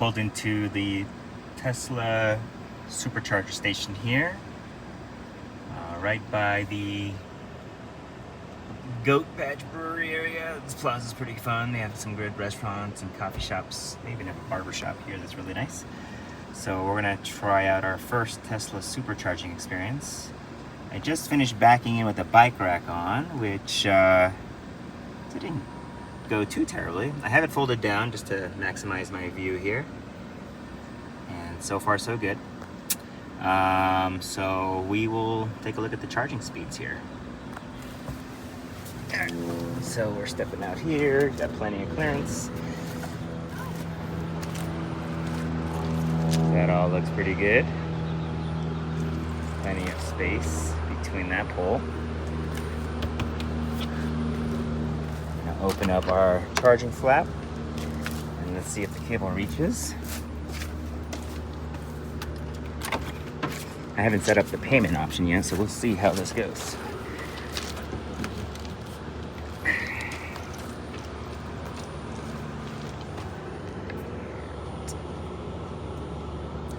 pulled into the Tesla Supercharger station here, right by the Goat Patch Brewery area. This plaza's pretty fun. They have some good restaurants and coffee shops. They even have a barber shop here that's really nice. So we're gonna try out our first Tesla supercharging experience. I just finished backing in with the bike rack on, which didn't go too terribly. I have it folded down just to maximize my view here. And so far so good. So we will take a look at the charging speeds here. Alright, so we're stepping out here, got plenty of clearance. That all looks pretty good. Plenty of space between that pole. Now open up our charging flap and let's see if the cable reaches. I haven't set up the payment option yet, so we'll see how this goes.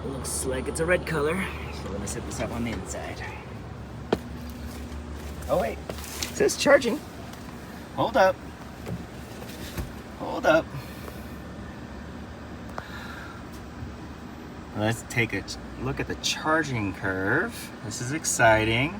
Looks like it's a red color, so let me set this up on the inside. Oh wait, it says charging. Hold up. Hold up. Let's take a look at the charging curve. This is exciting.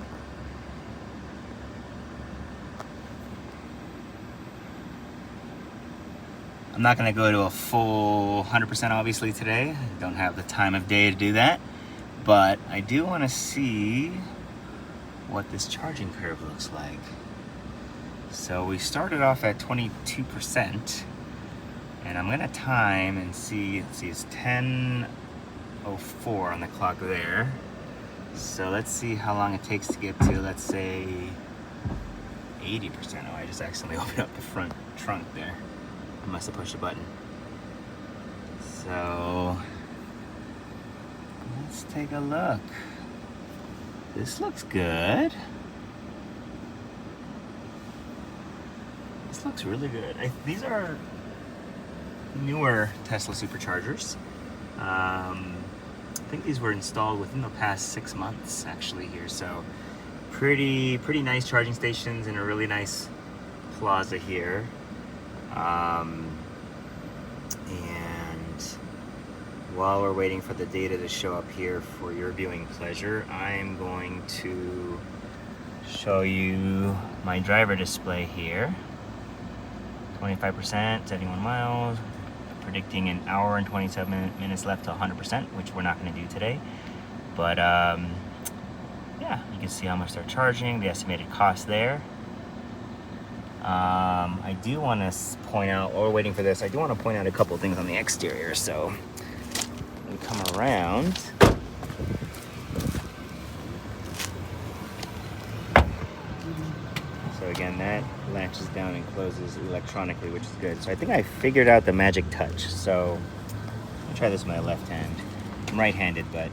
I'm not going to go to a full 100% obviously today. I don't have the time of day to do that. But I do want to see what this charging curve looks like. So we started off at 22%. And I'm going to time and see, it's 10:04 on the clock there. So let's see how long it takes to get to, let's say, 80%. Oh, I just accidentally opened up the front trunk there. I must have pushed a button. So let's take a look. This looks good. This looks really good. These are newer Tesla superchargers. I think these were installed within the past 6 months actually here. So pretty nice charging stations in a really nice plaza here. And while we're waiting for the data to show up here for your viewing pleasure, I'm going to show you my driver display here. 25%, 71 miles, predicting an hour and 27 minutes left to 100%, which we're not going to do today. But yeah, you can see how much they're charging, the estimated cost there. I do want to point out, while we're waiting for this, I do want to point out a couple things on the exterior. So we come around. So again, that latches down and closes electronically, which is good. So I think I figured out the magic touch. So I'll try this with my left hand. I'm right-handed, but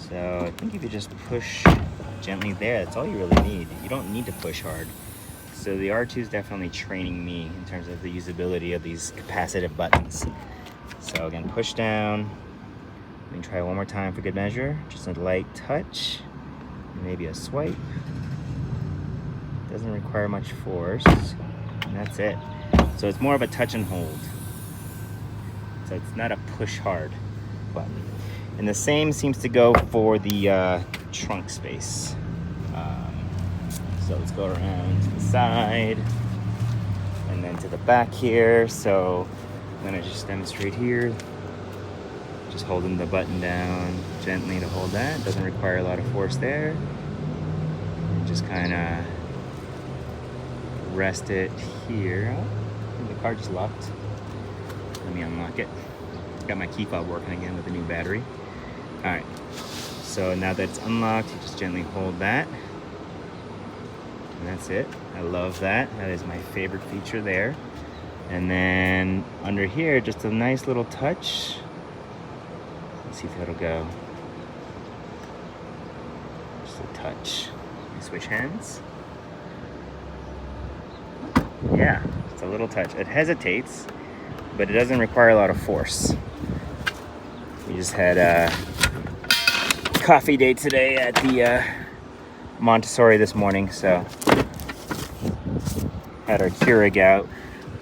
so I think if you just push gently there, that's all you really need. You don't need to push hard. So the R2 is definitely training me in terms of the usability of these capacitive buttons. So again, push down. Let me try one more time for good measure. Just a light touch, maybe a swipe. Doesn't require much force, and that's it. So it's more of a touch and hold. So it's not a push hard button. And the same seems to go for the trunk space. So let's go around to the side and then to the back here. So I'm gonna just demonstrate here. Just holding the button down gently to hold that. Doesn't require a lot of force there. And just kind of rest it here. Oh, the car just locked. Let me unlock it. Got my key fob working again with the new battery. All right. So now that it's unlocked, you just gently hold that. And that's it. I love that. That is my favorite feature there. And then under here, just a nice little touch. Let's see if it'll go. Just a touch. I switch hands. Yeah, just a little touch. It hesitates, but it doesn't require a lot of force. just had a coffee day today at the Montessori this morning, so had our Keurig out,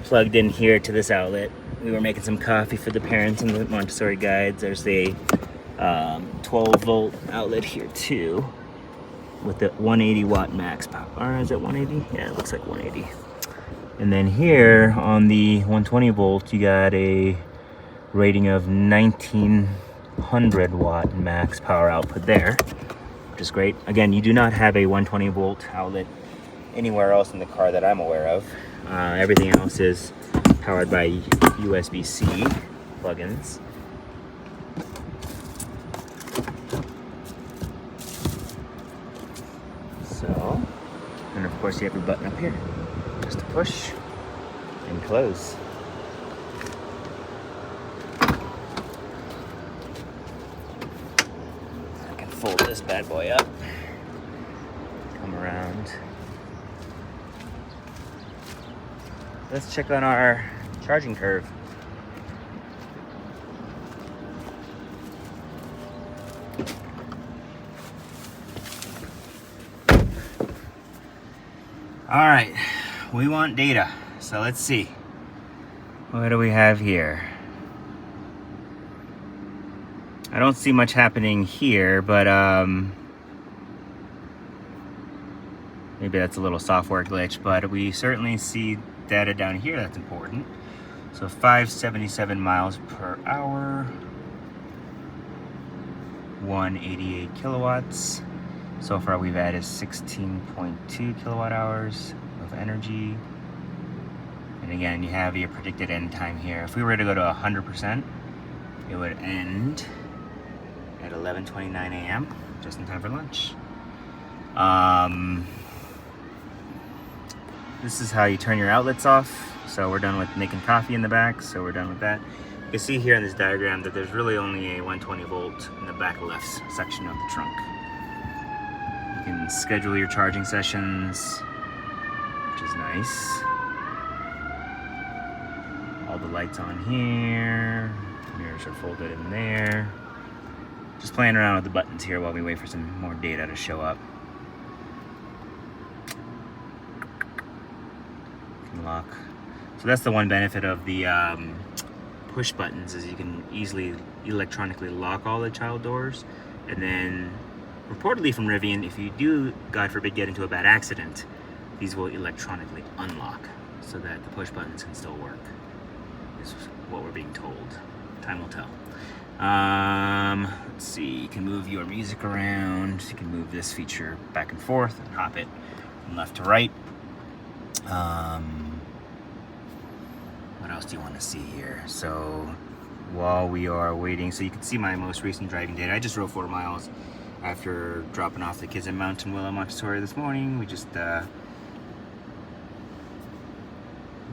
plugged in here to this outlet. We were making some coffee for the parents and the Montessori guides. There's a 12-volt outlet here too, with the 180 watt max power. Or is it 180? Yeah, it looks like 180. And then here on the 120 volt, you got a rating of 1900 watt max power output there, which is great. Again, you do not have a 120 volt outlet anywhere else in the car that I'm aware of. Everything else is powered by USB-C plugins. So, and of course you have your button up here, just to push and close. I can fold this bad boy up, come around. Let's check on our charging curve. All right, we want data, so let's see. What do we have here? I don't see much happening here, but maybe that's a little software glitch, but we certainly see data down here that's important. So 577 miles per hour, 188 kilowatts. So far we've added 16.2 kilowatt hours of energy. And again, you have your predicted end time here. If we were to go to 100%, it would end at 11:29 a.m., just in time for lunch. This is how you turn your outlets off. So we're done with making coffee in the back, so we're done with that. You can see here in this diagram that there's really only a 120 volt in the back left section of the trunk. You can schedule your charging sessions, which is nice. All the lights on here, mirrors are folded in there. Just playing around with the buttons here while we wait for some more data to show up. Lock. So that's the one benefit of the push buttons, is you can easily electronically lock all the child doors, and then reportedly from Rivian, if you do, God forbid, get into a bad accident, these will electronically unlock so that the push buttons can still work, is what we're being told. Time will tell. Let's see, you can move your music around, you can move this feature back and forth and hop it from left to right. What else do you want to see here? So while we are waiting, so you can see my most recent driving data. I just drove 4 miles after dropping off the kids in Mountain Willow Montessori this morning. We just you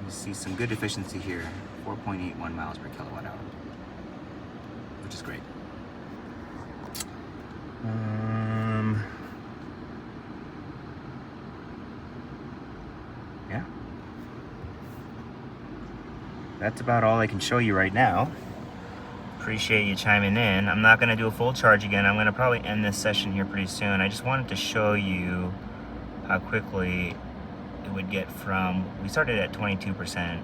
see some good efficiency here, 4.81 miles per kilowatt hour, which is great. Yeah. That's about all I can show you right now. Appreciate you chiming in. I'm not gonna do a full charge again. I'm gonna probably end this session here pretty soon. I just wanted to show you how quickly it would get from, we started at 22%,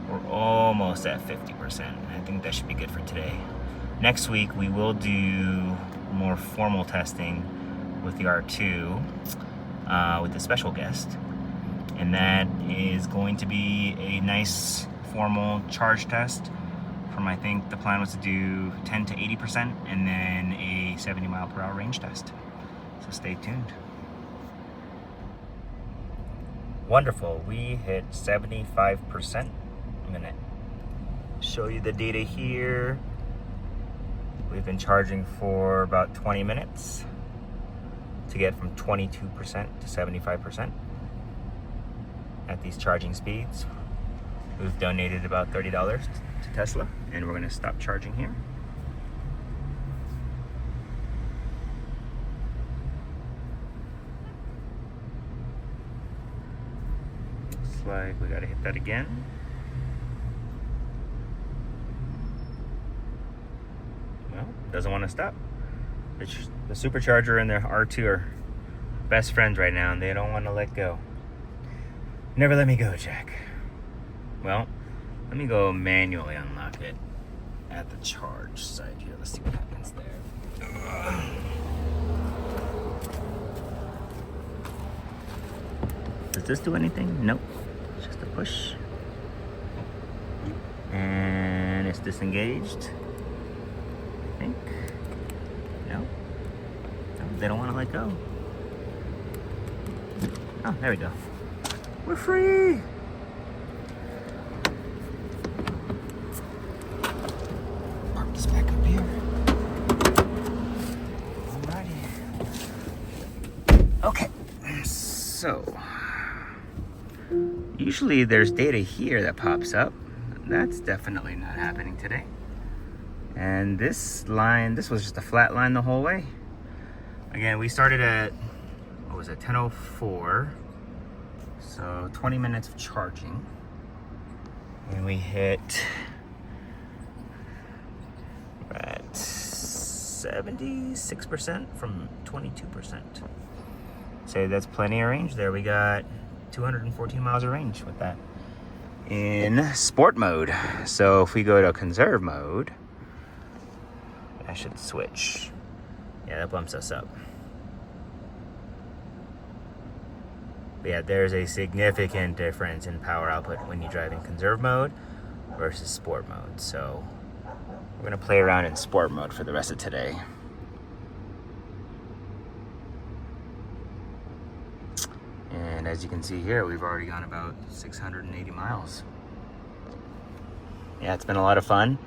we're almost at 50%. I think that should be good for today. Next week, we will do more formal testing with the R2 with a special guest. And that is going to be a nice formal charge test from, I think the plan was to do 10 to 80% and then a 70 mile per hour range test. So stay tuned. Wonderful, we hit 75%. I'm gonna show you the data here. We've been charging for about 20 minutes to get from 22% to 75% at these charging speeds. We've donated about $30 to Tesla, and we're gonna stop charging here. Looks like we gotta hit that again. Well, doesn't want to stop. The supercharger and the R2 are best friends right now, and they don't want to let go. Never let me go, Jack. Well, let me go manually unlock it at the charge side here. Let's see what happens there. Does this do anything? Nope. It's just a push. And it's disengaged, I think. No. They don't want to let go. Oh, there we go. We're free! Park this back up here. Alrighty. Okay, so usually there's data here that pops up. That's definitely not happening today. And this line, this was just a flat line the whole way. Again, we started at, what was it, 10:04. So 20 minutes of charging. And we hit at 76% from 22%. So that's plenty of range there. We got 214 miles of range with that in sport mode. So if we go to conserve mode, I should switch. Yeah, that bumps us up. But yeah, there's a significant difference in power output when you drive in conserve mode versus sport mode. So we're gonna play around in sport mode for the rest of today. And as you can see here, we've already gone about 680 miles. Yeah, it's been a lot of fun.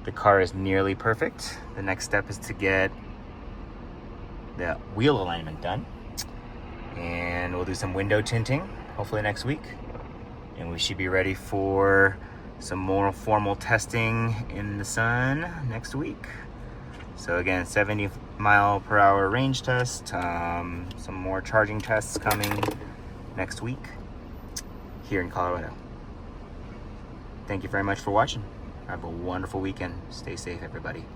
The car is nearly perfect. The next step is to get the wheel alignment done. And we'll do some window tinting, hopefully next week. And we should be ready for some more formal testing in the sun next week. So again, 70 mile per hour range test, some more charging tests coming next week here in Colorado. Thank you very much for watching. Have a wonderful weekend. Stay safe, everybody.